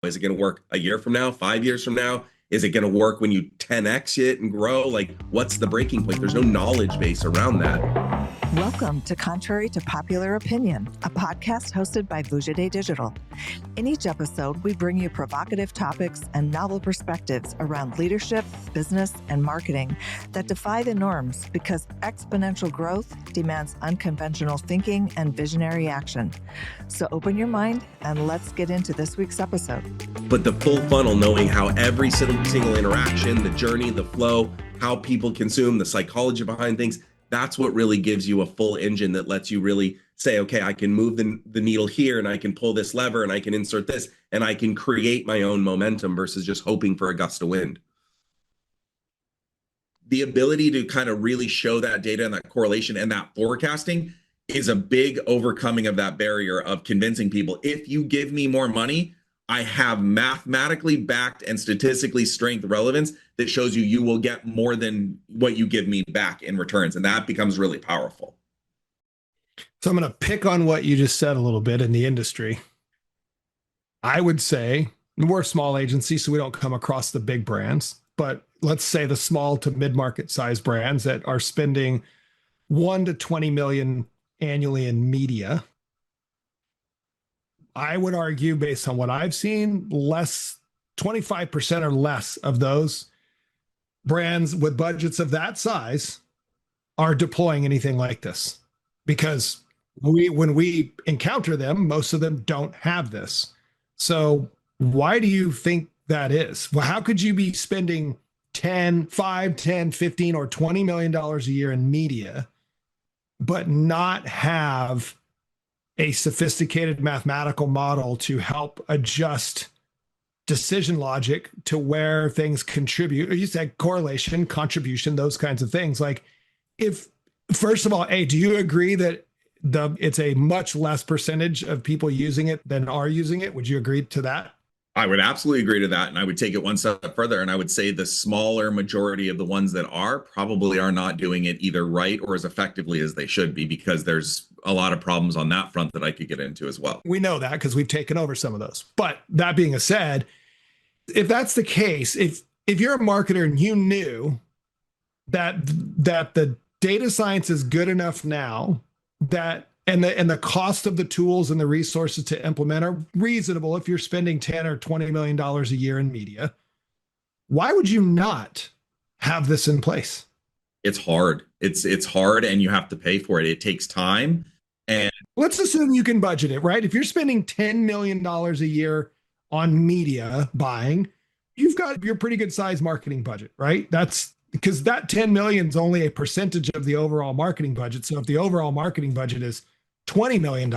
Is it going to work a year from now, 5 years from now? Is it going to work when you 10x it and grow? Like, what's the breaking point? There's no knowledge base around that. Welcome to Contrary to Popular Opinion, a podcast hosted by Vujade Digital. In each episode, we bring you provocative topics and novel perspectives around leadership, business, and marketing that defy the norms because exponential growth demands unconventional thinking and visionary action. So open your mind and let's get into this week's episode. But the full funnel, knowing how every single interaction, the journey, the flow, how people consume, the psychology behind things, that's what really gives you a full engine that lets you really say, okay, I can move the needle here and I can pull this lever and I can insert this and I can create my own momentum versus just hoping for a gust of wind. The ability to kind of really show that data and that correlation and that forecasting is a big overcoming of that barrier of convincing people, if you give me more money, I have mathematically backed and statistically strength relevance that shows you will get more than what you give me back in returns. And that becomes really powerful. So I'm going to pick on what you just said a little bit in the industry. I would say we're a small agency, so we don't come across the big brands, but let's say the small to mid-market size brands that are spending 1 to 20 million annually in media. I would argue, based on what I've seen, 25% or less of those brands with budgets of that size are deploying anything like this. Because when we encounter them, most of them don't have this. So why do you think that is? Well, how could you be spending 5, 10, 15, or $20 million a year in media, but not have a sophisticated mathematical model to help adjust decision logic to where things contribute? Or you said correlation, contribution, those kinds of things. Like, if, first of all, do you agree that it's a much less percentage of people using it than are using it? Would you agree to that? I would absolutely agree to that. And I would take it one step further. And I would say the smaller majority of the ones that are probably are not doing it either right or as effectively as they should be, because there's a lot of problems on that front that I could get into as well. We know that because we've taken over some of those. But that being said, if that's the case, if you're a marketer and you knew that the data science is good enough now that and the cost of the tools and the resources to implement are reasonable if you're spending 10 or $20 million a year in media, why would you not have this in place? It's hard. It's hard, and you have to pay for it. It takes time. And let's assume you can budget it, right? If you're spending $10 million a year on media buying, you've got your pretty good size marketing budget, right? That's because that 10 million is only a percentage of the overall marketing budget. So if the overall marketing budget is $20 million,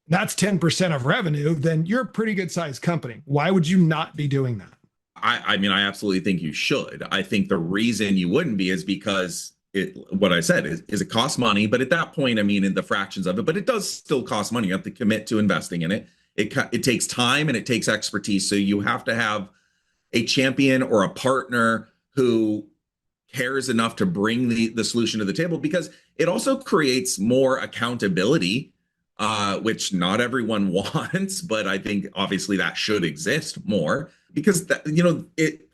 that's 10% of revenue, then you're a pretty good sized company. Why would you not be doing that? I mean, I absolutely think you should. I think the reason you wouldn't be is because what I said is it costs money, but at that point, I mean, in the fractions of it, but it does still cost money. You have to commit to investing in it. It takes time and it takes expertise. So you have to have a champion or a partner who cares enough to bring the solution to the table, because it also creates more accountability, which not everyone wants, but I think obviously that should exist more, because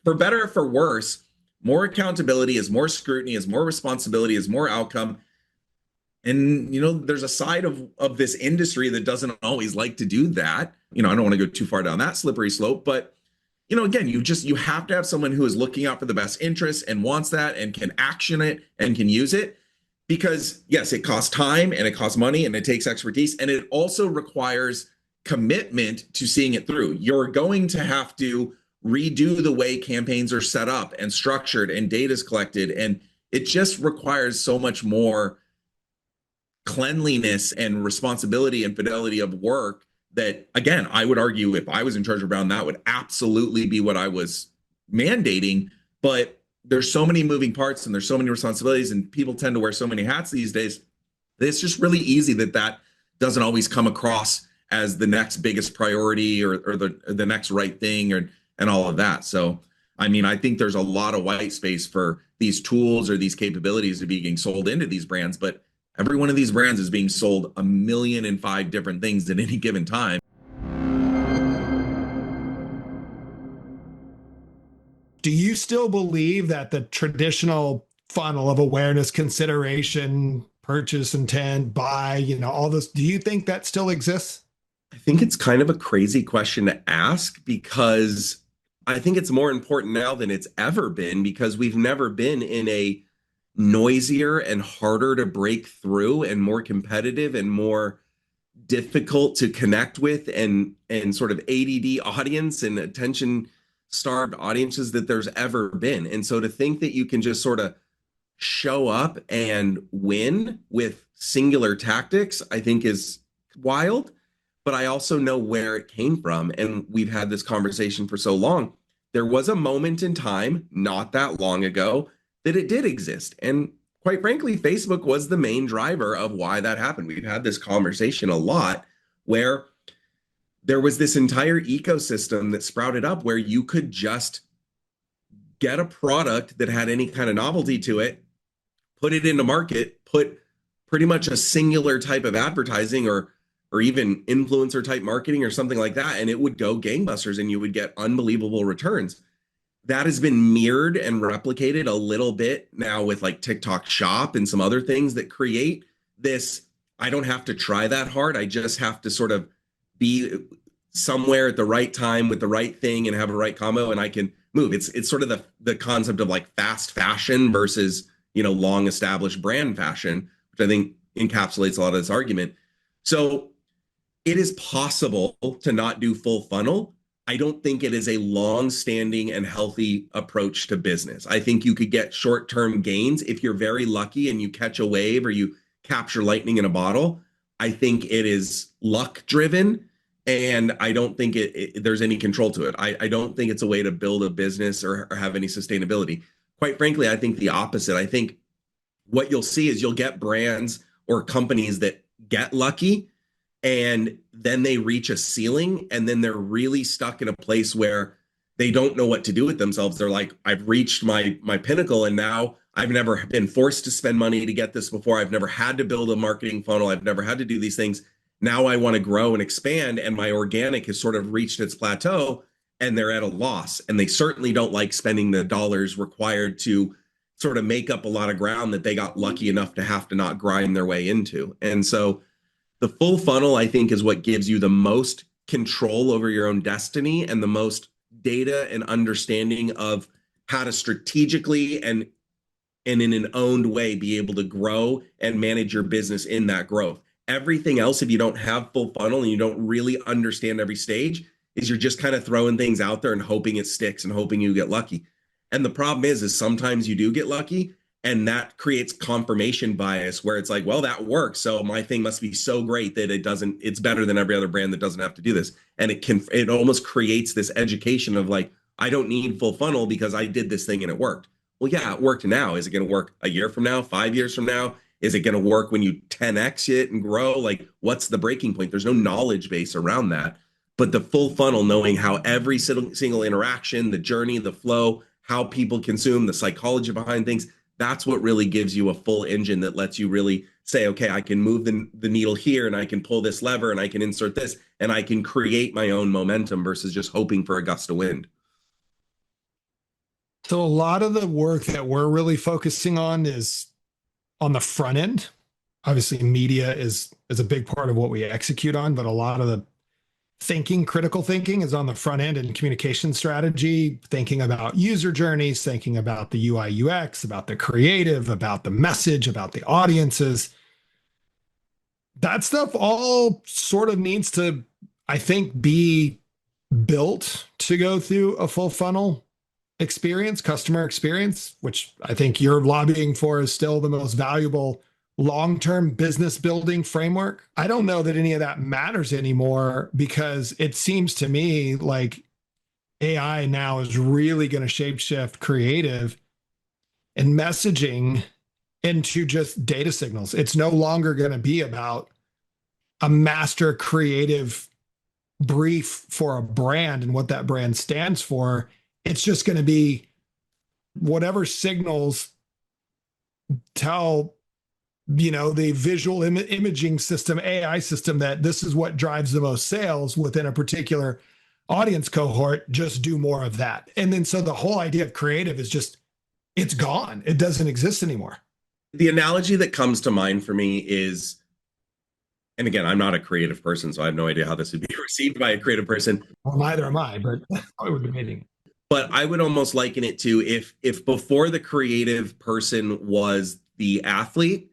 for better or for worse, more accountability is more scrutiny, is more responsibility, is more outcome. And, there's a side of this industry that doesn't always like to do that. I don't want to go too far down that slippery slope, but again, you have to have someone who is looking out for the best interests and wants that and can action it and can use it, because yes, it costs time and it costs money and it takes expertise, and it also requires commitment to seeing it through. You're going to have to redo the way campaigns are set up and structured and data is collected, and it just requires so much more cleanliness and responsibility and fidelity of work that, again, I would argue if I was in charge around that would absolutely be what I was mandating. But there's so many moving parts and there's so many responsibilities, and people tend to wear so many hats these days. It's just really easy that doesn't always come across as the next biggest priority or the next right thing and all of that. So, I mean, I think there's a lot of white space for these tools or these capabilities to be getting sold into these brands, but every one of these brands is being sold 1,000,005 different things at any given time. Do you still believe that the traditional funnel of awareness, consideration, purchase intent, buy, all this, do you think that still exists? I think it's kind of a crazy question to ask because I think it's more important now than it's ever been because we've never been in a noisier and harder to break through and more competitive and more difficult to connect with and sort of ADD audience and attention starved audiences that there's ever been. And so to think that you can just sort of show up and win with singular tactics, I think is wild. But I also know where it came from. And we've had this conversation for so long. There was a moment in time, not that long ago, that it did exist. And quite frankly, Facebook was the main driver of why that happened. We've had this conversation a lot where there was this entire ecosystem that sprouted up where you could just get a product that had any kind of novelty to it, put it into market, put pretty much a singular type of advertising or even influencer type marketing or something like that, and it would go gangbusters and you would get unbelievable returns. That has been mirrored and replicated a little bit now with like TikTok Shop and some other things that create this. I don't have to try that hard. I just have to sort of be somewhere at the right time with the right thing and have a right combo and I can move. It's sort of the concept of like fast fashion versus, long established brand fashion, which I think encapsulates a lot of this argument. So it is possible to not do full funnel. I don't think it is a long-standing and healthy approach to business. I think you could get short-term gains if you're very lucky and you catch a wave or you capture lightning in a bottle. I think it is luck-driven, and I don't think there's any control to it. I don't think it's a way to build a business or have any sustainability. Quite frankly, I think the opposite. I think what you'll see is you'll get brands or companies that get lucky and then they reach a ceiling and then they're really stuck in a place where they don't know what to do with themselves. They're like, I've reached my pinnacle and now I've never been forced to spend money to get this before. I've never had to build a marketing funnel. I've never had to do these things. Now I want to grow and expand, and my organic has sort of reached its plateau and they're at a loss. And they certainly don't like spending the dollars required to sort of make up a lot of ground that they got lucky enough to have to not grind their way into. And so the full funnel, I think, is what gives you the most control over your own destiny and the most data and understanding of how to strategically and in an owned way be able to grow and manage your business in that growth. Everything else, if you don't have full funnel and you don't really understand every stage, is you're just kind of throwing things out there and hoping it sticks and hoping you get lucky. And the problem is sometimes you do get lucky, and that creates confirmation bias where it's like, well, that works, so my thing must be so great that it's better than every other brand that doesn't have to do this. And it almost creates this education of like, I don't need full funnel because I did this thing and it worked. Well, yeah, it worked now. Is it going to work a year from now, 5 years from now? Is it going to work when you 10x it and grow? Like, what's the breaking point? There's no knowledge base around that. But the full funnel, knowing how every single interaction, the journey, the flow, how people consume, the psychology behind things, that's what really gives you a full engine that lets you really say, okay, I can move the needle here and I can pull this lever and I can insert this and I can create my own momentum versus just hoping for a gust of wind. So a lot of the work that we're really focusing on is on the front end. Obviously, media is a big part of what we execute on, but a lot of the critical thinking is on the front end and communication strategy, thinking about user journeys, thinking about the UI UX, about the creative, about the message, about the audiences. That stuff all sort of needs to, I think, be built to go through a full funnel experience, customer experience, which I think you're lobbying for is still the most valuable long-term business building framework. I don't know that any of that matters anymore because it seems to me like AI now is really going to shapeshift creative and messaging into just data signals. It's no longer going to be about a master creative brief for a brand and what that brand stands for. It's just going to be whatever signals tell the visual imaging system, AI system, that this is what drives the most sales within a particular audience cohort, just do more of that. And then so the whole idea of creative is just, it's gone. It doesn't exist anymore. The analogy that comes to mind for me is, and again, I'm not a creative person, so I have no idea how this would be received by a creative person. Well, neither am I, but I would debating. But I would almost liken it to if before the creative person was the athlete,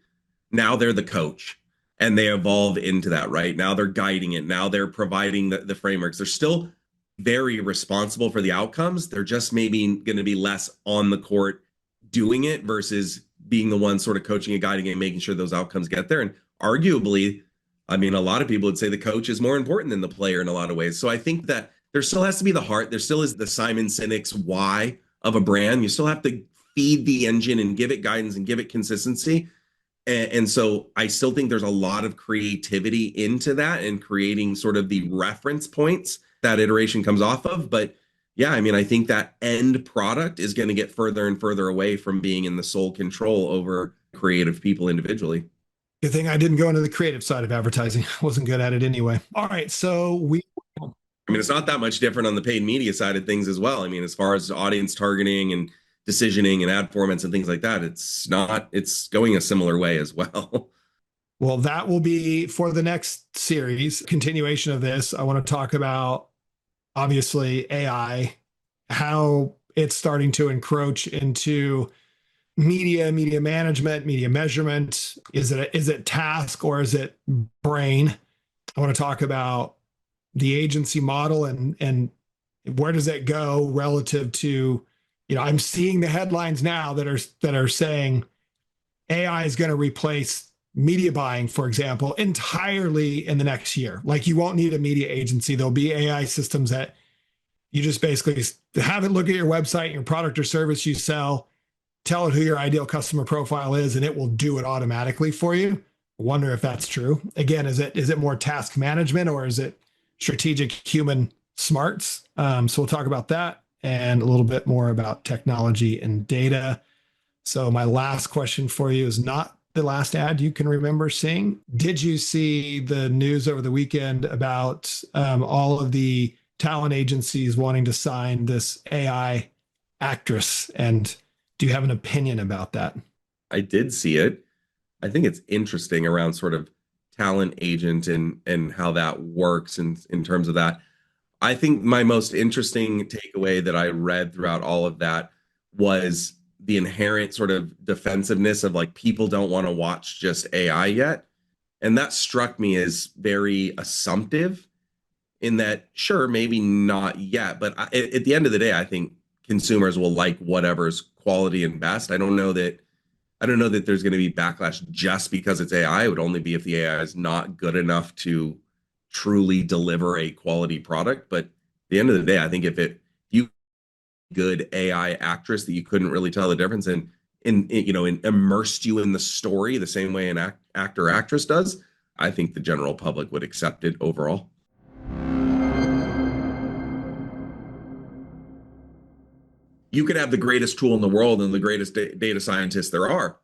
now they're the coach and they evolve into that, right? Now they're guiding it. Now they're providing the frameworks. They're still very responsible for the outcomes. They're just maybe going to be less on the court doing it versus being the one sort of coaching and guiding it and making sure those outcomes get there. And arguably, I mean, a lot of people would say the coach is more important than the player in a lot of ways. So I think that there still has to be the heart. There still is the Simon Sinek's why of a brand. You still have to feed the engine and give it guidance and give it consistency. And so I still think there's a lot of creativity into that and creating sort of the reference points that iteration comes off of. But yeah, I mean, I think that end product is going to get further and further away from being in the sole control over creative people individually. Good thing I didn't go into the creative side of advertising. I wasn't good at it anyway. All right. So I mean, it's not that much different on the paid media side of things as well. I mean, as far as audience targeting and decisioning and ad formats and things like that, it's going a similar way as well. Well, that will be for the next series, continuation of this. I want to talk about, obviously, AI, how it's starting to encroach into media management, media measurement. Is it task or is it brain? I want to talk about the agency model and where does it go relative to, I'm seeing the headlines now that are saying AI is going to replace media buying, for example, entirely in the next year. Like, you won't need a media agency. There'll be AI systems that you just basically have it look at your website, your product or service you sell, tell it who your ideal customer profile is, and it will do it automatically for you. I wonder if that's true. Again, is it more task management or is it strategic human smarts? So we'll talk about that and a little bit more about technology and data. So my last question for you is not the last ad you can remember seeing. Did you see the news over the weekend about all of the talent agencies wanting to sign this AI actress? And do you have an opinion about that? I did see it. I think it's interesting around sort of talent agent and how that works in terms of that. I think my most interesting takeaway that I read throughout all of that was the inherent sort of defensiveness of, like, people don't want to watch just AI yet. And that struck me as very assumptive in that, sure, maybe not yet, but at the end of the day, I think consumers will like whatever's quality and best. I don't know that there's going to be backlash just because it's AI. It would only be if the AI is not good enough to truly deliver a quality product. But at the end of the day, I think if you good AI actress that you couldn't really tell the difference and immersed you in the story the same way an actor or actress does, I think the general public would accept it overall. You could have the greatest tool in the world and the greatest data scientists there are.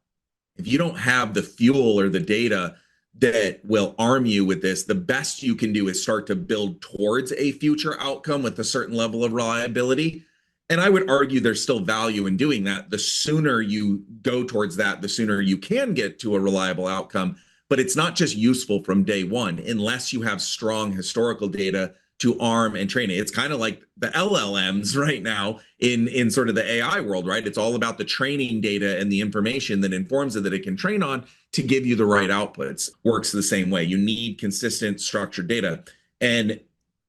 If you don't have the fuel or the data that will arm you with this, the best you can do is start to build towards a future outcome with a certain level of reliability. And I would argue there's still value in doing that. The sooner you go towards that, the sooner you can get to a reliable outcome. But it's not just useful from day one unless you have strong historical data to arm and train it. It's kind of like the LLMs right now in sort of the AI world, right? It's all about the training data and the information that informs it that it can train on to give you the right outputs. Works the same way. You need consistent structured data. And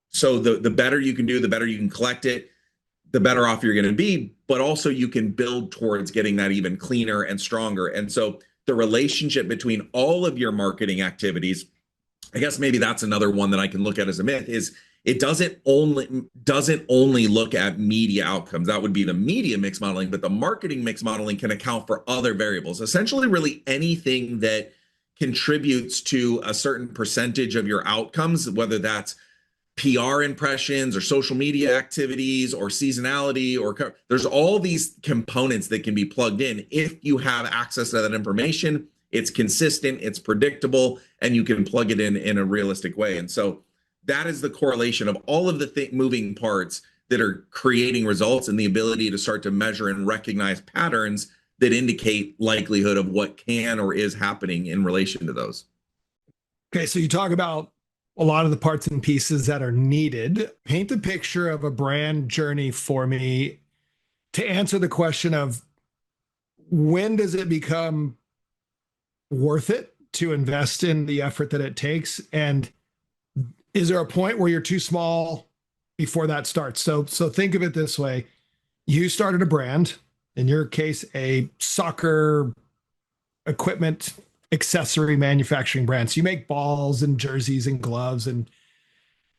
so the better you can do, the better you can collect it, the better off you're going to be, but also you can build towards getting that even cleaner and stronger. And so the relationship between all of your marketing activities, I guess maybe that's another one that I can look at as a myth, is it doesn't only look at media outcomes. That would be the media mix modeling, but the marketing mix modeling can account for other variables. Essentially, really anything that contributes to a certain percentage of your outcomes, whether that's PR impressions or social media activities or seasonality, or there's all these components that can be plugged in. If you have access to that information, it's consistent, it's predictable, and you can plug it in a realistic way. And so that is the correlation of all of the moving parts that are creating results, and the ability to start to measure and recognize patterns that indicate likelihood of what can or is happening in relation to those. Okay, so you talk about a lot of the parts and pieces that are needed. Paint the picture of a brand journey for me to answer the question of when does it become worth it to invest in the effort that it takes? And is there a point where you're too small before that starts? So think of it this way. You started a brand, in your case, a soccer equipment accessory manufacturing brand. So you make balls and jerseys and gloves and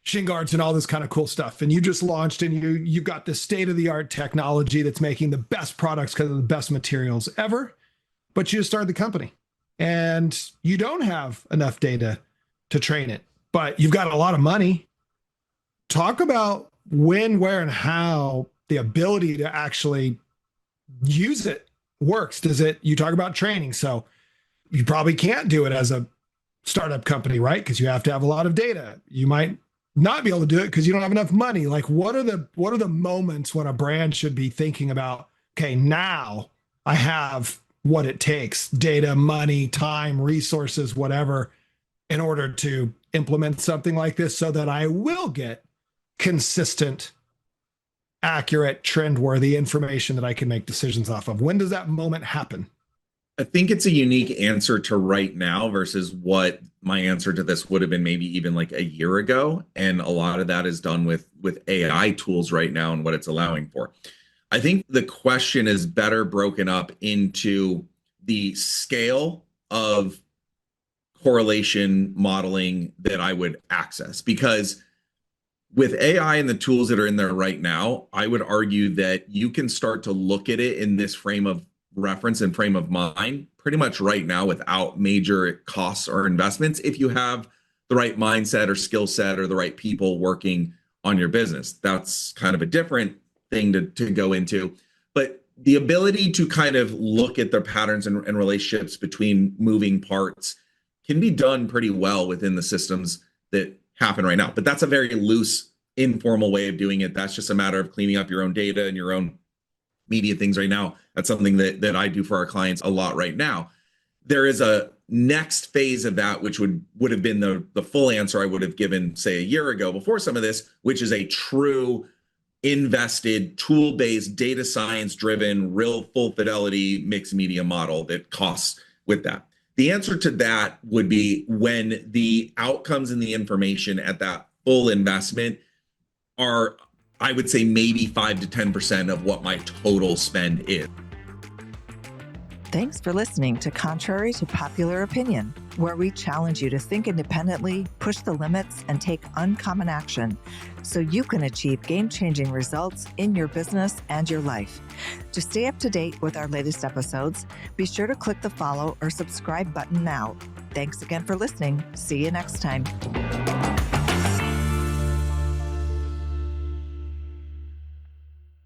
shin guards and all this kind of cool stuff. And you just launched, and you've got this state-of-the-art technology that's making the best products because of the best materials ever. But you just started the company and you don't have enough data to train it, but you've got a lot of money. Talk about when, where, and how the ability to actually use it works. You talk about training. So you probably can't do it as a startup company, right? Because you have to have a lot of data. You might not be able to do it because you don't have enough money. Like, what are the moments when a brand should be thinking about, okay, now I have what it takes, data, money, time, resources, whatever, in order to implement something like this so that I will get consistent, accurate, trend-worthy information that I can make decisions off of? When does that moment happen? I think it's a unique answer to right now versus what my answer to this would have been maybe even like a year ago. And a lot of that is done with AI tools right now and what it's allowing for. I think the question is better broken up into the scale of correlation modeling that I would access, because with AI and the tools that are in there right now, I would argue that you can start to look at it in this frame of reference and frame of mind pretty much right now without major costs or investments, if you have the right mindset or skill set or the right people working on your business. That's kind of a different thing to go into. But the ability to kind of look at the patterns and relationships between moving parts can be done pretty well within the systems that happen right now. But that's a very loose, informal way of doing it. That's just a matter of cleaning up your own data and your own media things right now. That's something that I do for our clients a lot right now. There is a next phase of that, which would have been the full answer I would have given, say, a year ago before some of this, which is a true invested, tool-based, data science-driven, real full fidelity mixed media model that costs with that. The answer to that would be when the outcomes and the information at that full investment are, I would say, maybe 5 to 10% of what my total spend is. Thanks for listening to Contrary to Popular Opinion, where we challenge you to think independently, push the limits, and take uncommon action so you can achieve game-changing results in your business and your life. To stay up to date with our latest episodes, be sure to click the follow or subscribe button now. Thanks again for listening. See you next time.